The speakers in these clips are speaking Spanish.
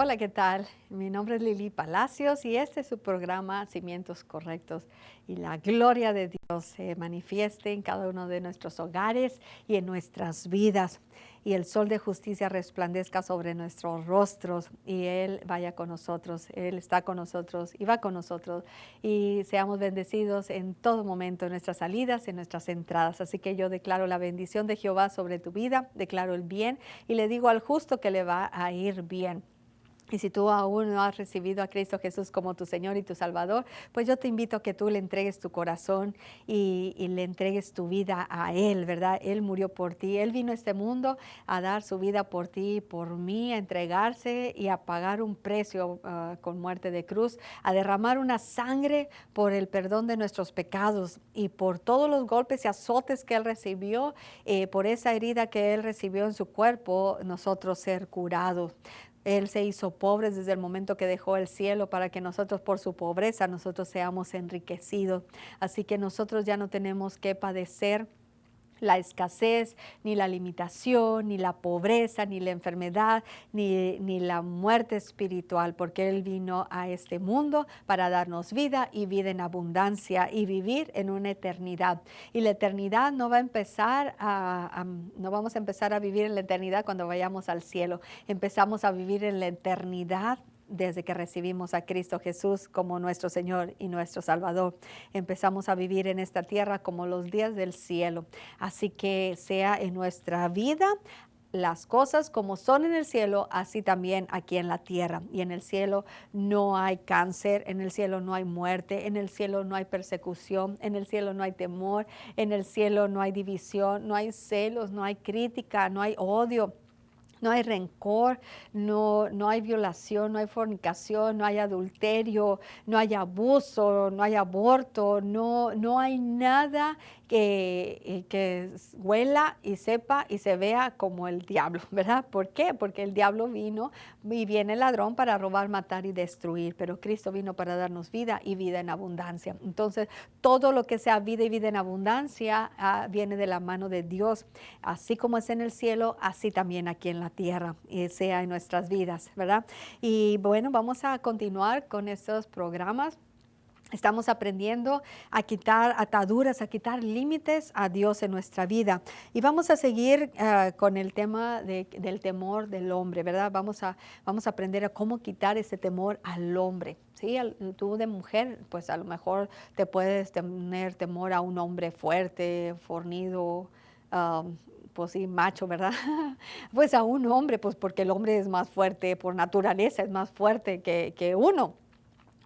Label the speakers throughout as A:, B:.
A: Hola, ¿qué tal? Mi nombre es Lili Palacios y este es su programa Cimientos Correctos. Y la gloria de Dios se manifieste en cada uno de nuestros hogares y en nuestras vidas. Y el sol de justicia resplandezca sobre nuestros rostros y Él vaya con nosotros. Él está con nosotros y va con nosotros. Y seamos bendecidos en todo momento, en nuestras salidas, en nuestras entradas. Así que yo declaro la bendición de Jehová sobre tu vida, declaro el bien y le digo al justo que le va a ir bien. Y si tú aún no has recibido a Cristo Jesús como tu Señor y tu Salvador, pues yo te invito a que tú le entregues tu corazón y le entregues tu vida a Él, ¿verdad? Él murió por ti. Él vino a este mundo a dar su vida por ti y por mí, a entregarse y a pagar un precio con muerte de cruz, a derramar una sangre por el perdón de nuestros pecados y por todos los golpes y azotes que Él recibió, por esa herida que Él recibió en su cuerpo, nosotros ser curados. Él se hizo pobre desde el momento que dejó el cielo para que nosotros por su pobreza nosotros seamos enriquecidos. Así que nosotros ya no tenemos que padecer la escasez, ni la limitación, ni la pobreza, ni la enfermedad, ni la muerte espiritual, porque Él vino a este mundo para darnos vida y vida en abundancia y vivir en una eternidad. Y la eternidad no va a empezar no vamos a empezar a vivir en la eternidad cuando vayamos al cielo. Empezamos a vivir en la eternidad desde que recibimos a Cristo Jesús como nuestro Señor y nuestro Salvador. Empezamos a vivir en esta tierra como los días del cielo. Así que sea en nuestra vida las cosas como son en el cielo, así también aquí en la tierra. Y en el cielo no hay cáncer, en el cielo no hay muerte, en el cielo no hay persecución, en el cielo no hay temor, en el cielo no hay división, no hay celos, no hay crítica, no hay odio. No hay rencor, no hay violación, no hay fornicación, no hay adulterio, no hay abuso, no hay aborto, no hay nada que huela y sepa y se vea como el diablo, ¿verdad? ¿Por qué? Porque el diablo vino y viene el ladrón para robar, matar y destruir, pero Cristo vino para darnos vida y vida en abundancia. Entonces, todo lo que sea vida y vida en abundancia viene de la mano de Dios. Así como es en el cielo, así también aquí en la tierra, y sea en nuestras vidas, ¿verdad? Y bueno, vamos a continuar con estos programas. Estamos aprendiendo a quitar ataduras, a quitar límites a Dios en nuestra vida. Y vamos a seguir con el tema del temor del hombre, ¿verdad? Vamos a aprender a cómo quitar ese temor al hombre. ¿Sí? Tú de mujer, pues a lo mejor te puedes tener temor a un hombre fuerte, fornido, pues sí, macho, ¿verdad? Pues a un hombre, pues porque el hombre es más fuerte por naturaleza, es más fuerte que uno.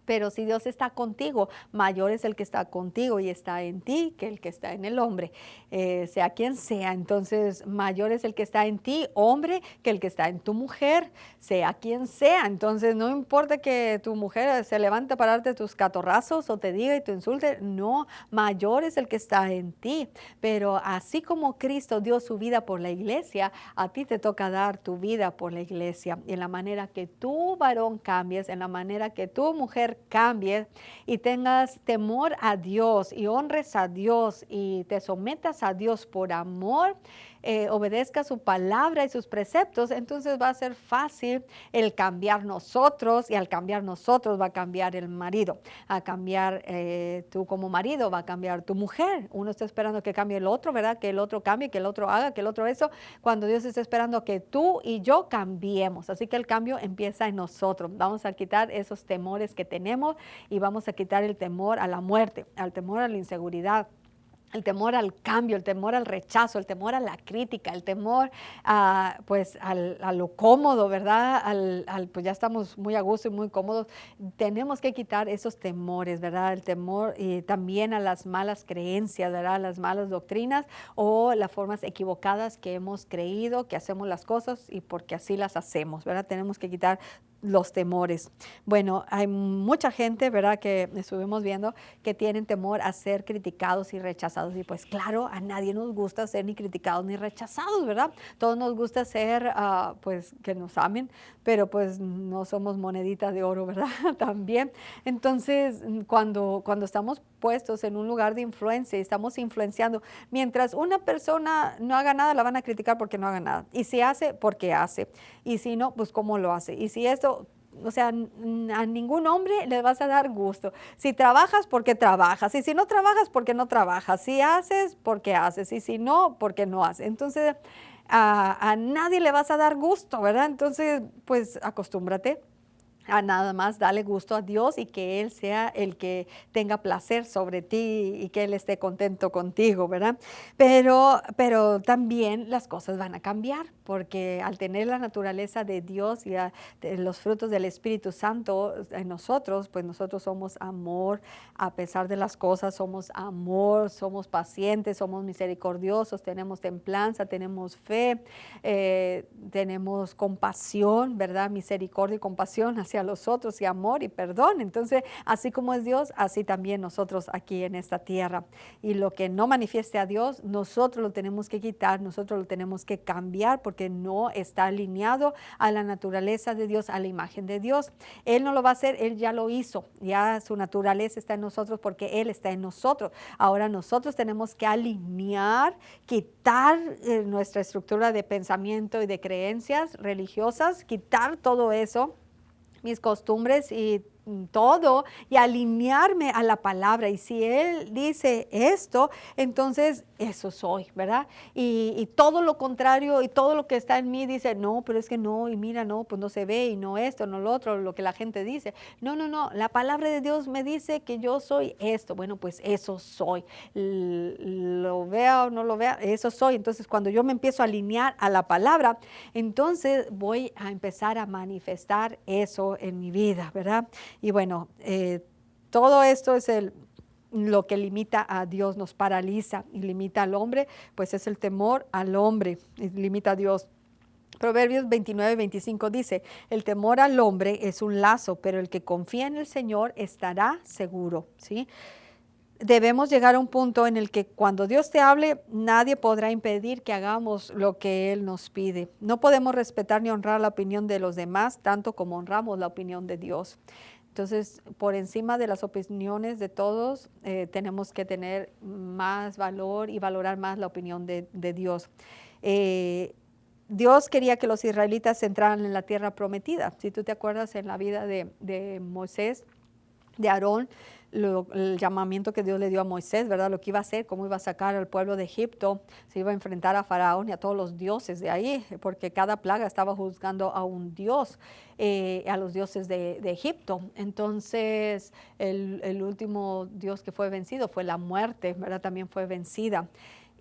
A: Pero si Dios está contigo, mayor es el que está contigo y está en ti que el que está en el hombre, sea quien sea. Entonces, mayor es el que está en ti, hombre, que el que está en tu mujer, sea quien sea. Entonces, no importa que tu mujer se levante para darte tus catorrazos o te diga y te insulte, no, mayor es el que está en ti. Pero así como Cristo dio su vida por la iglesia, a ti te toca dar tu vida por la iglesia. Y en la manera que tú, varón, cambies, en la manera que tu mujer cambies y tengas temor a Dios y honres a Dios y te sometas a Dios por amor, obedezca su palabra y sus preceptos, entonces va a ser fácil el cambiar nosotros y al cambiar nosotros va a cambiar el marido, a cambiar tú como marido, va a cambiar tu mujer. Uno está esperando que cambie el otro, ¿verdad? Que el otro cambie, que el otro haga, que el otro eso, cuando Dios está esperando que tú y yo cambiemos. Así que el cambio empieza en nosotros. Vamos a quitar esos temores que tenemos y vamos a quitar el temor a la muerte, al temor a la inseguridad, el temor al cambio, el temor al rechazo, el temor a la crítica, el temor pues a lo cómodo, ¿verdad? Pues ya estamos muy a gusto y muy cómodos. Tenemos que quitar esos temores, ¿verdad? El temor y también a las malas creencias, ¿verdad? Las malas doctrinas o las formas equivocadas que hemos creído, que hacemos las cosas y porque así las hacemos, ¿verdad? Tenemos que quitar los temores. Bueno, hay mucha gente, ¿verdad? Que estuvimos viendo que tienen temor a ser criticados y rechazados. Y pues claro, a nadie nos gusta ser ni criticados ni rechazados, ¿verdad? Todos nos gusta ser, pues, que nos amen, pero pues no somos moneditas de oro, ¿verdad? También. Entonces, cuando estamos puestos en un lugar de influencia y estamos influenciando, mientras una persona no haga nada, la van a criticar porque no haga nada. Y si hace, porque hace. Y si no, pues cómo lo hace. Y si esto, o sea, a ningún hombre le vas a dar gusto. Si trabajas, porque trabajas. Y si no trabajas, porque no trabajas. Si haces, porque haces. Y si no, porque no haces. Entonces, a nadie le vas a dar gusto, ¿verdad? Entonces, pues acostúmbrate a nada más darle gusto a Dios y que Él sea el que tenga placer sobre ti y que Él esté contento contigo, ¿verdad? Pero también las cosas van a cambiar porque al tener la naturaleza de Dios y de los frutos del Espíritu Santo en nosotros, pues nosotros somos amor a pesar de las cosas, somos amor, somos pacientes, somos misericordiosos, tenemos templanza, tenemos fe, tenemos compasión, ¿verdad? Misericordia y compasión hacia los otros y amor y perdón. Entonces, así como es Dios, así también nosotros aquí en esta tierra. Y lo que no manifieste a Dios, nosotros lo tenemos que quitar, nosotros lo tenemos que cambiar porque no está alineado a la naturaleza de Dios, a la imagen de Dios. Él no lo va a hacer, Él ya lo hizo. Ya su naturaleza está en nosotros porque Él está en nosotros. Ahora nosotros tenemos que alinear, quitar nuestra estructura de pensamiento y de creencias religiosas, quitar todo eso, mis costumbres y todo, y alinearme a la palabra. Y si Él dice esto, entonces eso soy, ¿verdad? Y todo lo contrario y todo lo que está en mí dice, no, pero es que no, y mira, no, pues no se ve, y no esto, no lo otro, lo que la gente dice. No, no, no, la palabra de Dios me dice que yo soy esto. Bueno, pues eso soy. Lo vea o no lo vea, eso soy. Entonces, cuando yo me empiezo a alinear a la palabra, entonces voy a empezar a manifestar eso en mi vida, ¿verdad? Y bueno, todo esto es lo que limita a Dios, nos paraliza y limita al hombre, pues es el temor al hombre, y limita a Dios. Proverbios 29:25 dice, el temor al hombre es un lazo, pero el que confía en el Señor estará seguro, ¿sí? Debemos llegar a un punto en el que cuando Dios te hable, nadie podrá impedir que hagamos lo que Él nos pide. No podemos respetar ni honrar la opinión de los demás, tanto como honramos la opinión de Dios. Entonces, por encima de las opiniones de todos, tenemos que tener más valor y valorar más la opinión de Dios. Dios quería que los israelitas entraran en la tierra prometida. Si tú te acuerdas en la vida de Moisés, de Aarón, el llamamiento que Dios le dio a Moisés, ¿verdad? Lo que iba a hacer, cómo iba a sacar al pueblo de Egipto, se iba a enfrentar a Faraón y a todos los dioses de ahí, porque cada plaga estaba juzgando a un dios, a los dioses de Egipto. Entonces, el último dios que fue vencido fue la muerte, ¿verdad? También fue vencida.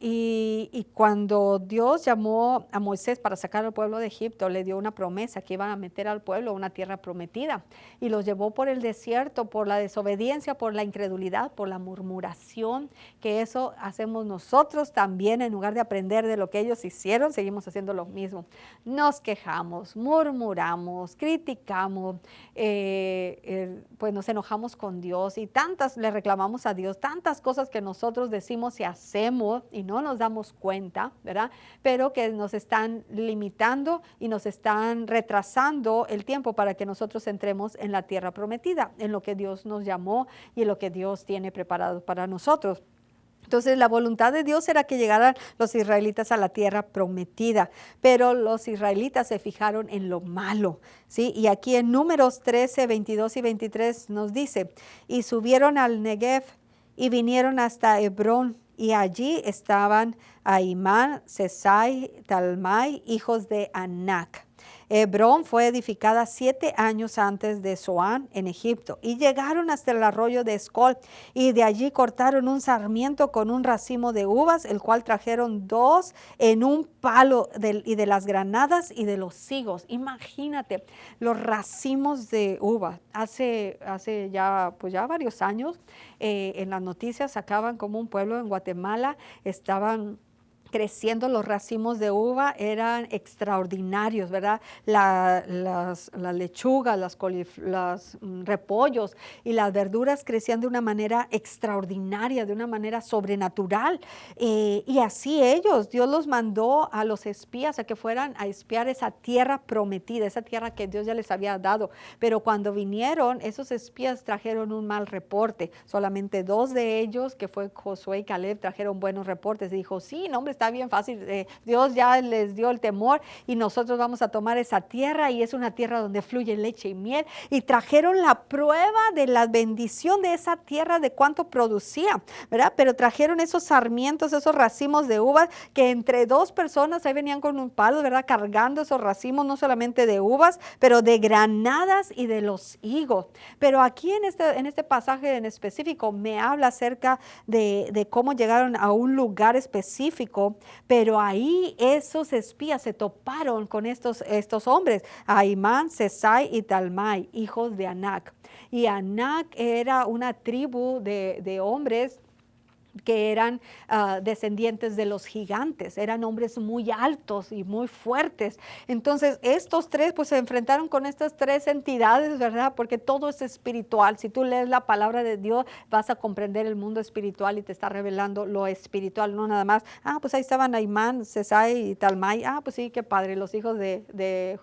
A: Y cuando Dios llamó a Moisés para sacar al pueblo de Egipto, le dio una promesa que iban a meter al pueblo a una tierra prometida. Y los llevó por el desierto, por la desobediencia, por la incredulidad, por la murmuración, que eso hacemos nosotros también. En lugar de aprender de lo que ellos hicieron, seguimos haciendo lo mismo. Nos quejamos, murmuramos, criticamos, pues nos enojamos con Dios y le reclamamos a Dios, tantas cosas que nosotros decimos y hacemos y no nos damos cuenta, ¿verdad? Pero que nos están limitando y nos están retrasando el tiempo para que nosotros entremos en la tierra prometida, en lo que Dios nos llamó y en lo que Dios tiene preparado para nosotros. Entonces la voluntad de Dios era que llegaran los israelitas a la tierra prometida, pero los israelitas se fijaron en lo malo, ¿sí? Y aquí en Números 13, 22 y 23 nos dice, y subieron al Negev y vinieron hasta Hebrón, y allí estaban Ahimán, Sesai, Talmai, hijos de Anac. Hebrón fue edificada 7 años antes de Zoán en Egipto y llegaron hasta el arroyo de Escol y de allí cortaron un sarmiento con un racimo de uvas, el cual trajeron 2 en un palo y de las granadas y de los higos. Imagínate los racimos de uva. Hace ya varios años en las noticias sacaban como un pueblo en Guatemala estaban creciendo los racimos de uva, eran extraordinarios, ¿verdad? Las lechugas, los repollos y las verduras crecían de una manera extraordinaria, de una manera sobrenatural. Y así Dios los mandó a los espías a que fueran a espiar esa tierra prometida, esa tierra que Dios ya les había dado. Pero cuando vinieron, esos espías trajeron un mal reporte. Solamente 2 de ellos, que fue Josué y Caleb, trajeron buenos reportes. Y dijo, sí, no, hombre, está bien fácil, Dios ya les dio el temor y nosotros vamos a tomar esa tierra y es una tierra donde fluye leche y miel. Y trajeron la prueba de la bendición de esa tierra, de cuánto producía, ¿verdad? Pero trajeron esos sarmientos, esos racimos de uvas, que entre dos personas ahí venían con un palo, ¿verdad? Cargando esos racimos, no solamente de uvas, pero de granadas y de los higos. Pero aquí en este pasaje en específico me habla acerca de cómo llegaron a un lugar específico, pero ahí esos espías se toparon con estos hombres, Ahimán, Sesai y Talmai, hijos de Anac. Y Anac era una tribu de hombres que eran descendientes de los gigantes, eran hombres muy altos y muy fuertes. Entonces estos tres pues se enfrentaron con estas tres entidades, ¿verdad? Porque todo es espiritual. Si tú lees la palabra de Dios vas a comprender el mundo espiritual y te está revelando lo espiritual, no nada más, pues ahí estaban Ahimán, Sesai y Talmai, pues sí, qué padre, los hijos de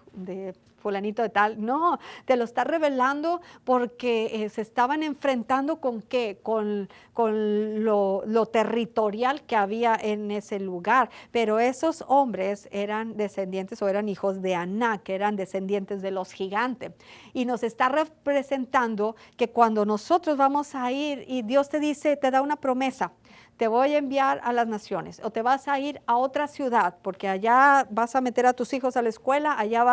A: fulanito de tal. No, te lo está revelando porque se estaban enfrentando con qué, con lo territorial que había en ese lugar. Pero esos hombres eran descendientes o eran hijos de Anac, que eran descendientes de los gigantes. Y nos está representando que cuando nosotros vamos a ir y Dios te dice, te da una promesa, te voy a enviar a las naciones o te vas a ir a otra ciudad porque allá vas a meter a tus hijos a la escuela, allá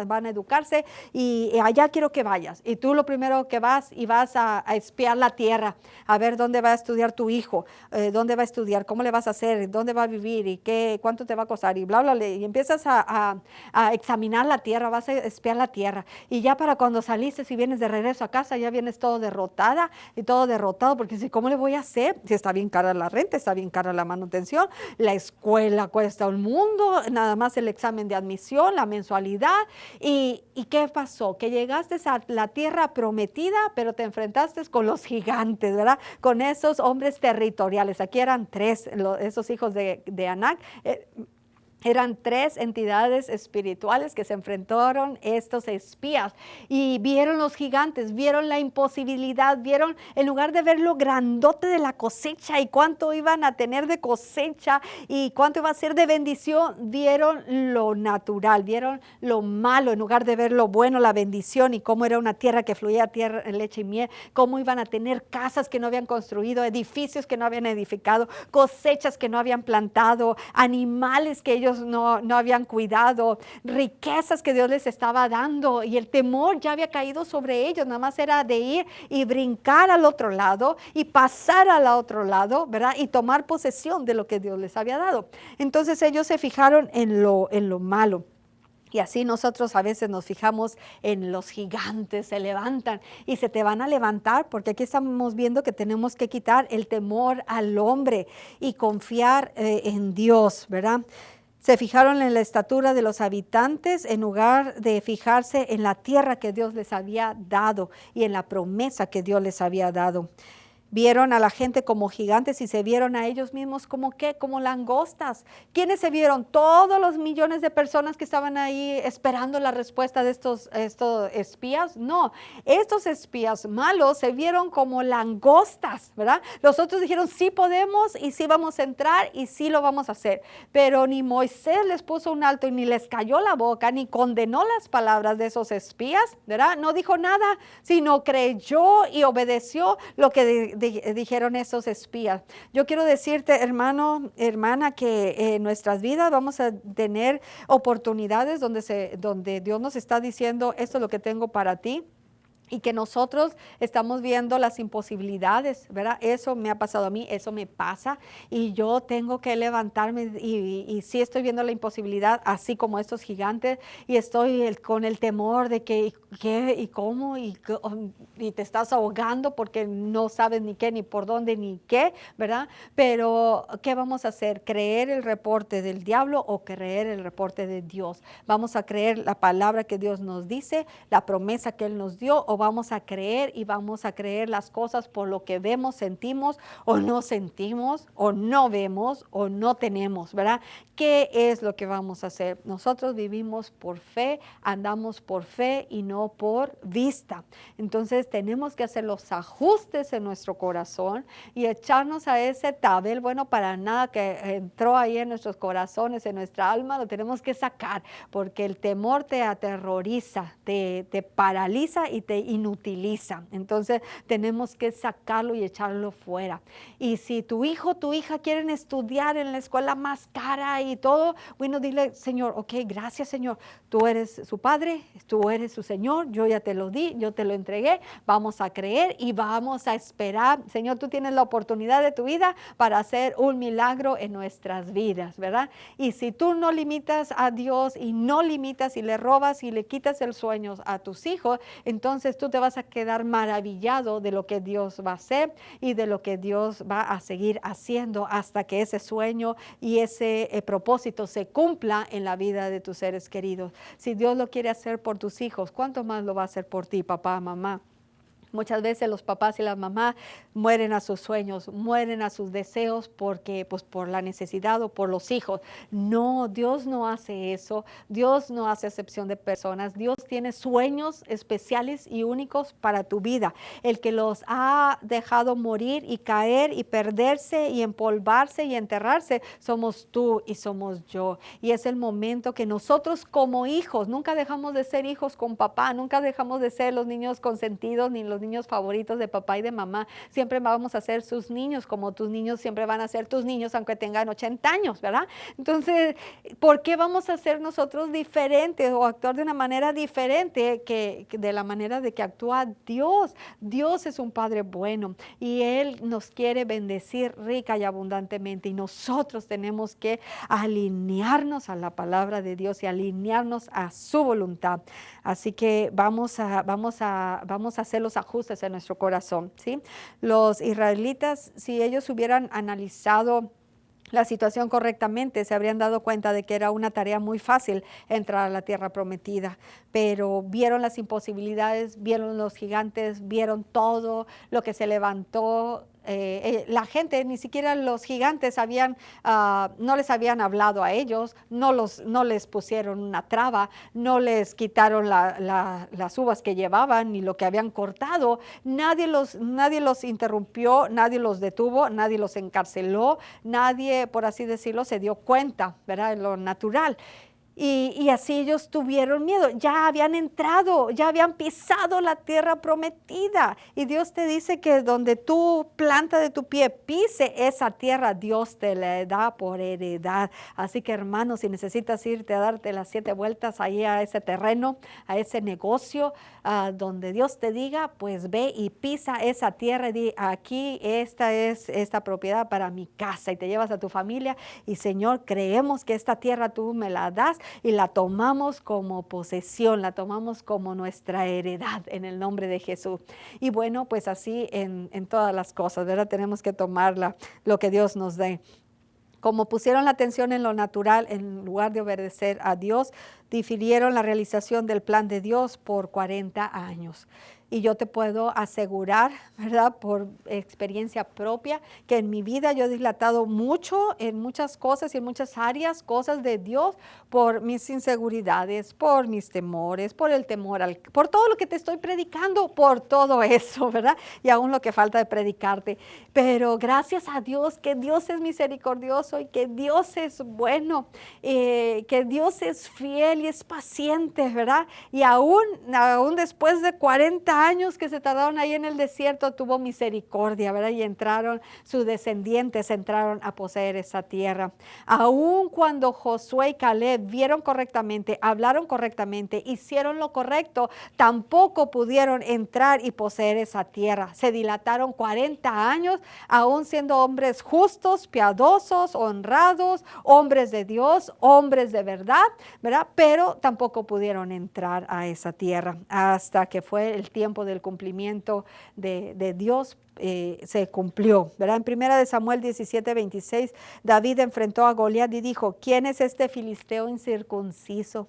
A: van a educarse y allá quiero que vayas. Y tú lo primero que vas y vas a espiar la tierra, a ver dónde va a estudiar tu hijo, dónde va a estudiar, cómo le vas a hacer, dónde va a vivir y cuánto te va a costar y bla, bla, bla. Y empiezas a examinar la tierra, vas a espiar la tierra. Y ya para cuando saliste, si vienes de regreso a casa, ya vienes todo derrotada y todo derrotado porque si, ¿cómo le voy a hacer? Si está bien cara la renta, está bien cara la manutención, la escuela cuesta un mundo, nada más el examen de admisión, la mensualidad. ¿Y qué pasó? Que llegaste a la tierra prometida, pero te enfrentaste con los gigantes, ¿verdad? Con esos hombres territoriales. Aquí eran tres, esos hijos de Anac. Eran tres entidades espirituales que se enfrentaron estos espías y vieron los gigantes, vieron la imposibilidad, vieron en lugar de ver lo grandote de la cosecha y cuánto iban a tener de cosecha y cuánto iba a ser de bendición, vieron lo natural, vieron lo malo en lugar de ver lo bueno, la bendición y cómo era una tierra que fluía leche y miel, cómo iban a tener casas que no habían construido, edificios que no habían edificado, cosechas que no habían plantado, animales que ellos no habían cuidado, riquezas que Dios les estaba dando y el temor ya había caído sobre ellos, nada más era de ir y brincar al otro lado y pasar al otro lado, ¿verdad? Y tomar posesión de lo que Dios les había dado. Entonces ellos se fijaron en lo malo. Y así nosotros a veces nos fijamos en los gigantes, se levantan y se te van a levantar, porque aquí estamos viendo que tenemos que quitar el temor al hombre y confiar en Dios, ¿verdad? Se fijaron en la estatura de los habitantes en lugar de fijarse en la tierra que Dios les había dado y en la promesa que Dios les había dado. Vieron a la gente como gigantes y se vieron a ellos mismos como ¿qué? Como langostas. ¿Quiénes se vieron? Todos los millones de personas que estaban ahí esperando la respuesta de estos espías. No, estos espías malos se vieron como langostas, ¿verdad? Los otros dijeron sí podemos y sí vamos a entrar y sí lo vamos a hacer. Pero ni Moisés les puso un alto y ni les cayó la boca, ni condenó las palabras de esos espías, ¿verdad? No dijo nada, sino creyó y obedeció lo que dijeron esos espías. Yo quiero decirte, hermano, hermana, que en nuestras vidas vamos a tener oportunidades donde Dios nos está diciendo, esto es lo que tengo para ti. Y que nosotros estamos viendo las imposibilidades, ¿verdad? Eso me ha pasado a mí, eso me pasa y yo tengo que levantarme y sí estoy viendo la imposibilidad, así como estos gigantes, y estoy con el temor de que, ¿qué y cómo? Y te estás ahogando porque no sabes ni qué, ni por dónde, ni qué, ¿verdad? Pero, ¿qué vamos a hacer? ¿Creer el reporte del diablo o creer el reporte de Dios? Vamos a creer la palabra que Dios nos dice, la promesa que Él nos dio, o o vamos a creer y vamos a creer las cosas por lo que vemos, sentimos o no sentimos o no vemos o no tenemos, ¿verdad? ¿Qué es lo que vamos a hacer? Nosotros vivimos por fe, andamos por fe y no por vista. Entonces tenemos que hacer los ajustes en nuestro corazón y echarnos a ese tabel, bueno, para nada que entró ahí en nuestros corazones, en nuestra alma, lo tenemos que sacar, porque el temor te aterroriza, te paraliza y te inutiliza. Entonces tenemos que sacarlo y echarlo fuera. Y si tu hijo, tu hija quieren estudiar en la escuela más cara y todo, bueno, dile, Señor, ok, gracias, Señor, tú eres su padre, tú eres su Señor, yo ya te lo di, yo te lo entregué, vamos a creer y vamos a esperar. Señor, tú tienes la oportunidad de tu vida para hacer un milagro en nuestras vidas, ¿verdad? Y si tú no limitas a Dios y no limitas y le robas y le quitas el sueño a tus hijos, entonces tú te vas a quedar maravillado de lo que Dios va a hacer y de lo que Dios va a seguir haciendo hasta que ese sueño y ese propósito se cumpla en la vida de tus seres queridos. Si Dios lo quiere hacer por tus hijos, ¿cuánto más lo va a hacer por ti, papá, mamá? Muchas veces los papás y las mamás mueren a sus sueños, mueren a sus deseos porque, pues, por la necesidad o por los hijos. No, Dios no hace eso. Dios no hace excepción de personas. Dios tiene sueños especiales y únicos para tu vida. El que los ha dejado morir y caer y perderse y empolvarse y enterrarse, somos tú y somos yo. Y es el momento que nosotros como hijos, nunca dejamos de ser hijos con papá, nunca dejamos de ser los niños consentidos ni los niños favoritos de papá y de mamá. Siempre vamos a ser sus niños, como tus niños siempre van a ser tus niños, aunque tengan 80 años, ¿verdad? Entonces, ¿por qué vamos a ser nosotros diferentes o actuar de una manera diferente que de la manera de que actúa Dios? Dios es un Padre bueno y Él nos quiere bendecir rica y abundantemente, y nosotros tenemos que alinearnos a la palabra de Dios y alinearnos a su voluntad. Así que vamos a hacer los ajustes en nuestro corazón, ¿sí? Los israelitas, si ellos hubieran analizado la situación correctamente, se habrían dado cuenta de que era una tarea muy fácil entrar a la tierra prometida, pero vieron las imposibilidades, vieron los gigantes, vieron todo lo que se levantó. La gente, ni siquiera los gigantes no les habían hablado a ellos, no les pusieron una traba, no les quitaron las uvas que llevaban ni lo que habían cortado. Nadie los interrumpió, nadie los detuvo, nadie los encarceló, nadie, por así decirlo, se dio cuenta, ¿verdad?, en lo natural. Y así ellos tuvieron miedo, ya habían entrado, ya habían pisado la tierra prometida. Y Dios te dice que donde tú planta de tu pie pise esa tierra, Dios te la da por heredad. Así que, hermano, si necesitas irte a darte las 7 vueltas ahí a ese terreno, a ese negocio, donde Dios te diga, pues ve y pisa esa tierra y di, aquí esta es esta propiedad para mi casa. Y te llevas a tu familia y, Señor, creemos que esta tierra tú me la das y la tomamos como posesión, la tomamos como nuestra heredad en el nombre de Jesús. Y bueno, pues así en todas las cosas, ¿verdad? Tenemos que tomarla, lo que Dios nos dé. Como pusieron la atención en lo natural en lugar de obedecer a Dios, difirieron la realización del plan de Dios por 40 años. Y yo te puedo asegurar, ¿verdad?, por experiencia propia, que en mi vida yo he dilatado mucho en muchas cosas y en muchas áreas, cosas de Dios, por mis inseguridades, por mis temores, por el temor, por todo lo que te estoy predicando, por todo eso, ¿verdad? Y aún lo que falta de predicarte. Pero gracias a Dios, que Dios es misericordioso y que Dios es bueno, que Dios es fiel y es paciente, ¿verdad? Y aún después de 40 años que se tardaron ahí en el desierto, tuvo misericordia, ¿verdad? Y sus descendientes entraron a poseer esa tierra. Aún cuando Josué y Caleb vieron correctamente, hablaron correctamente, hicieron lo correcto, tampoco pudieron entrar y poseer esa tierra. Se dilataron 40 años, aún siendo hombres justos, piadosos, honrados, hombres de Dios, hombres de verdad, ¿verdad? Pero tampoco pudieron entrar a esa tierra hasta que fue el tiempo del cumplimiento de Dios. Se cumplió, ¿verdad? En 1 Samuel 17:26, David enfrentó a Goliat y dijo, ¿quién es este filisteo incircunciso?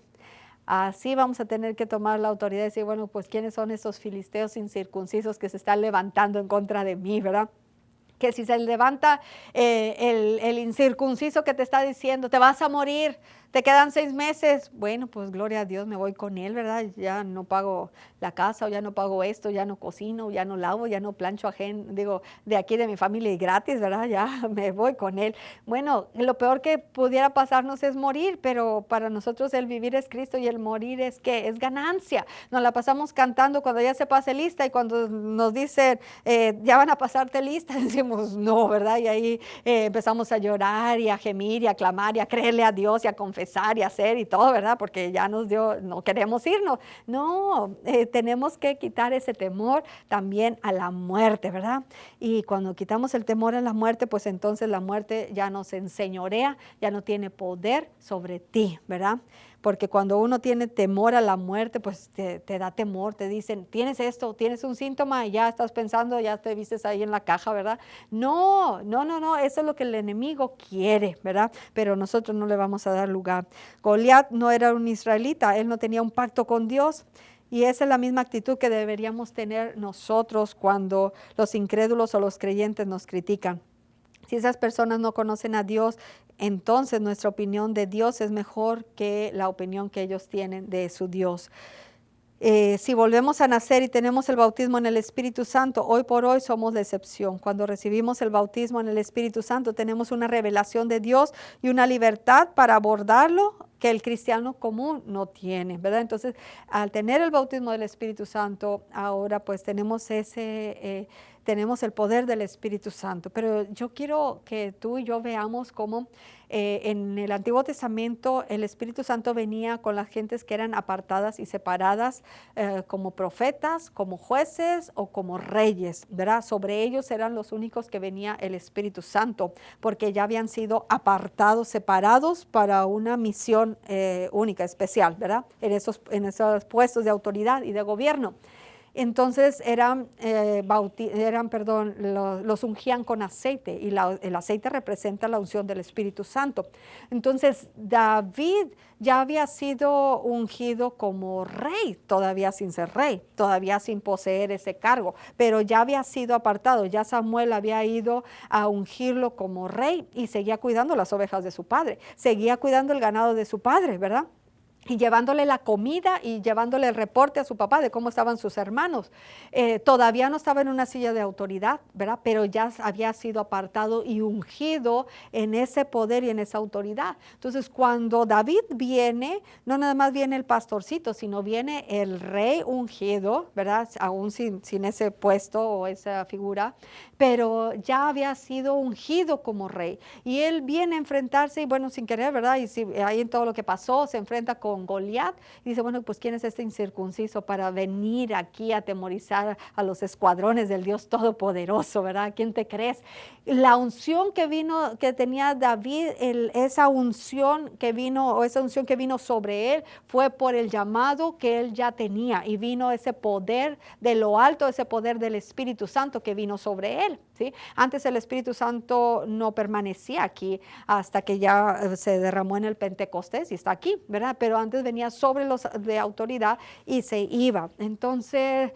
A: Así vamos a tener que tomar la autoridad y decir, bueno, pues ¿quiénes son esos filisteos incircuncisos que se están levantando en contra de mí, verdad? Que si se levanta el incircunciso que te está diciendo, te vas a morir, te quedan 6 meses, bueno, pues gloria a Dios, me voy con él, ¿verdad? Ya no pago la casa, o ya no pago esto, ya no cocino, ya no lavo, ya no plancho de aquí de mi familia y gratis, ¿verdad? Ya me voy con él. Bueno, lo peor que pudiera pasarnos es morir, pero para nosotros el vivir es Cristo y el morir es ¿qué? Es ganancia. Nos la pasamos cantando cuando ya se pase lista y cuando nos dicen, ya van a pasarte lista, decimos no, ¿verdad? Y ahí empezamos a llorar y a gemir y a clamar y a creerle a Dios y a confesar y hacer y todo, ¿verdad? Porque ya nos dio, no queremos irnos. No, tenemos que quitar ese temor también a la muerte, ¿verdad? Y cuando quitamos el temor a la muerte, pues entonces la muerte ya nos enseñorea, ya no tiene poder sobre ti, ¿verdad? Porque cuando uno tiene temor a la muerte, pues te da temor, te dicen, tienes esto, tienes un síntoma y ya estás pensando, ya te vistes ahí en la caja, ¿verdad? No, no, no, no, eso es lo que el enemigo quiere, ¿verdad? Pero nosotros no le vamos a dar lugar. Goliat no era un israelita, él no tenía un pacto con Dios. Y esa es la misma actitud que deberíamos tener nosotros cuando los incrédulos o los creyentes nos critican. Si esas personas no conocen a Dios, entonces nuestra opinión de Dios es mejor que la opinión que ellos tienen de su Dios. Si volvemos a nacer y tenemos el bautismo en el Espíritu Santo, hoy por hoy somos la excepción. Cuando recibimos el bautismo en el Espíritu Santo, tenemos una revelación de Dios y una libertad para abordarlo que el cristiano común no tiene, ¿verdad? Entonces, al tener el bautismo del Espíritu Santo, ahora pues tenemos tenemos el poder del Espíritu Santo. Pero yo quiero que tú y yo veamos cómo en el Antiguo Testamento el Espíritu Santo venía con las gentes que eran apartadas y separadas como profetas, como jueces o como reyes, ¿verdad? Sobre ellos eran los únicos que venía el Espíritu Santo, porque ya habían sido apartados, separados para una misión única, especial, ¿verdad? En esos puestos de autoridad y de gobierno. Entonces los ungían con aceite y el aceite representa la unción del Espíritu Santo. Entonces David ya había sido ungido como rey, todavía sin ser rey, todavía sin poseer ese cargo, pero ya había sido apartado, ya Samuel había ido a ungirlo como rey y seguía cuidando las ovejas de su padre, seguía cuidando el ganado de su padre, ¿verdad? Y llevándole la comida y llevándole el reporte a su papá de cómo estaban sus hermanos. Todavía no estaba en una silla de autoridad, ¿verdad? Pero ya había sido apartado y ungido en ese poder y en esa autoridad. Entonces, cuando David viene, no nada más viene el pastorcito, sino viene el rey ungido, ¿verdad? Aún sin ese puesto o esa figura, pero ya había sido ungido como rey. Y él viene a enfrentarse, y bueno, sin querer, ¿verdad? Y ahí en todo lo que pasó, se enfrenta con Goliat y dice, bueno, pues ¿quién es este incircunciso para venir aquí a atemorizar a los escuadrones del Dios Todopoderoso, ¿verdad? ¿Quién te crees? La unción que tenía David, esa unción que vino sobre él fue por el llamado que él ya tenía y vino ese poder de lo alto, ese poder del Espíritu Santo que vino sobre él, ¿sí? Antes el Espíritu Santo no permanecía aquí hasta que ya se derramó en el Pentecostés y está aquí, ¿verdad? Pero antes venía sobre los de autoridad y se iba. Entonces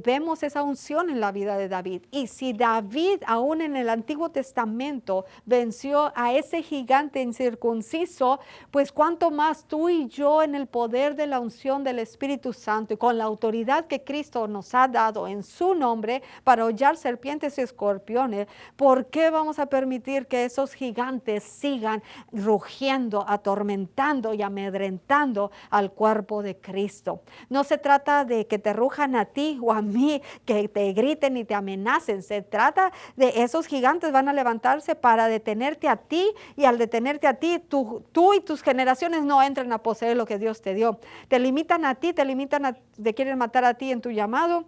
A: vemos esa unción en la vida de David. Y si David aún en el Antiguo Testamento venció a ese gigante incircunciso, pues cuánto más tú y yo en el poder de la unción del Espíritu Santo y con la autoridad que Cristo nos ha dado en su nombre para hollar serpientes y escorpiones, ¿por qué vamos a permitir que esos gigantes sigan rugiendo, atormentando y amedrentando al cuerpo de Cristo? No se trata de que te rujan a ti o a mí, que te griten y te amenacen. Se trata de esos gigantes van a levantarse para detenerte a ti, y al detenerte a ti, tú y tus generaciones no entran a poseer lo que Dios te dio. Te limitan a ti, te quieren matar a ti en tu llamado.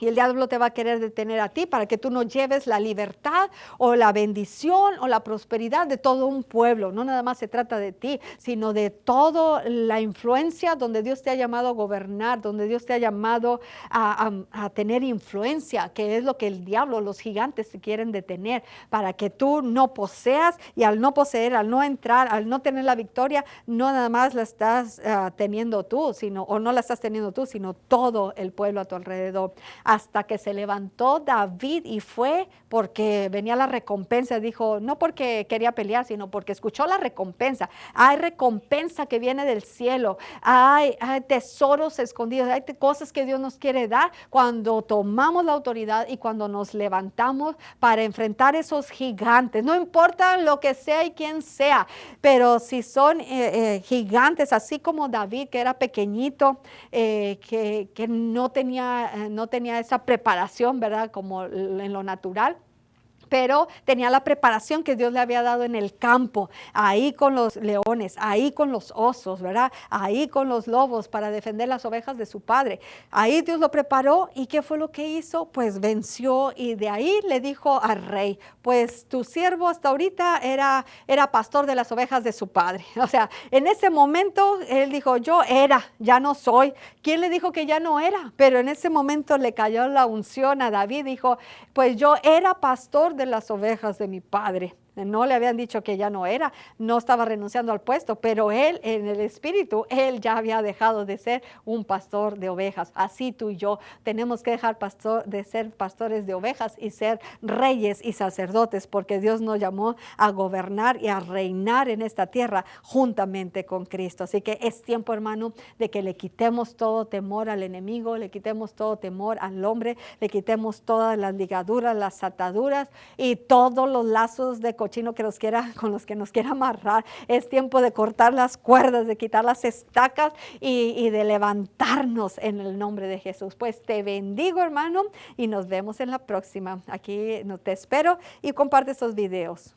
A: Y el diablo te va a querer detener a ti para que tú no lleves la libertad o la bendición o la prosperidad de todo un pueblo. No nada más se trata de ti, sino de toda la influencia donde Dios te ha llamado a gobernar, donde Dios te ha llamado a tener influencia, que es lo que el diablo, los gigantes te quieren detener, para que tú no poseas, y al no poseer, al no entrar, al no tener la victoria, no nada más la estás teniendo tú, o no la estás teniendo tú, sino todo el pueblo a tu alrededor. Hasta que se levantó David y fue porque venía la recompensa. Dijo, no porque quería pelear, sino porque escuchó la recompensa. Hay recompensa que viene del cielo. Hay tesoros escondidos. Hay cosas que Dios nos quiere dar cuando tomamos la autoridad y cuando nos levantamos para enfrentar esos gigantes. No importa lo que sea y quién sea, pero si son gigantes, así como David, que era pequeñito, que no tenía esa preparación, ¿verdad? Como en lo natural. Pero tenía la preparación que Dios le había dado en el campo, ahí con los leones, ahí con los osos, ¿verdad? Ahí con los lobos para defender las ovejas de su padre. Ahí Dios lo preparó, y ¿qué fue lo que hizo? Pues venció, y de ahí le dijo al rey, pues tu siervo hasta ahorita era pastor de las ovejas de su padre. O sea, en ese momento él dijo, yo era, ya no soy. ¿Quién le dijo que ya no era? Pero en ese momento le cayó la unción a David, dijo, pues yo era pastor de las ovejas de mi padre. No le habían dicho que ya no era, no estaba renunciando al puesto, pero él en el espíritu, él ya había dejado de ser un pastor de ovejas. Así tú y yo tenemos que dejar de ser pastores de ovejas y ser reyes y sacerdotes, porque Dios nos llamó a gobernar y a reinar en esta tierra juntamente con Cristo. Así que es tiempo, hermano, de que le quitemos todo temor al enemigo, le quitemos todo temor al hombre, le quitemos todas las ligaduras, las ataduras y todos los lazos de cochino con los que nos quiera amarrar. Es tiempo de cortar las cuerdas, de quitar las estacas y de levantarnos en el nombre de Jesús. Pues te bendigo, hermano, y nos vemos en la próxima. Aquí te espero y comparte estos videos.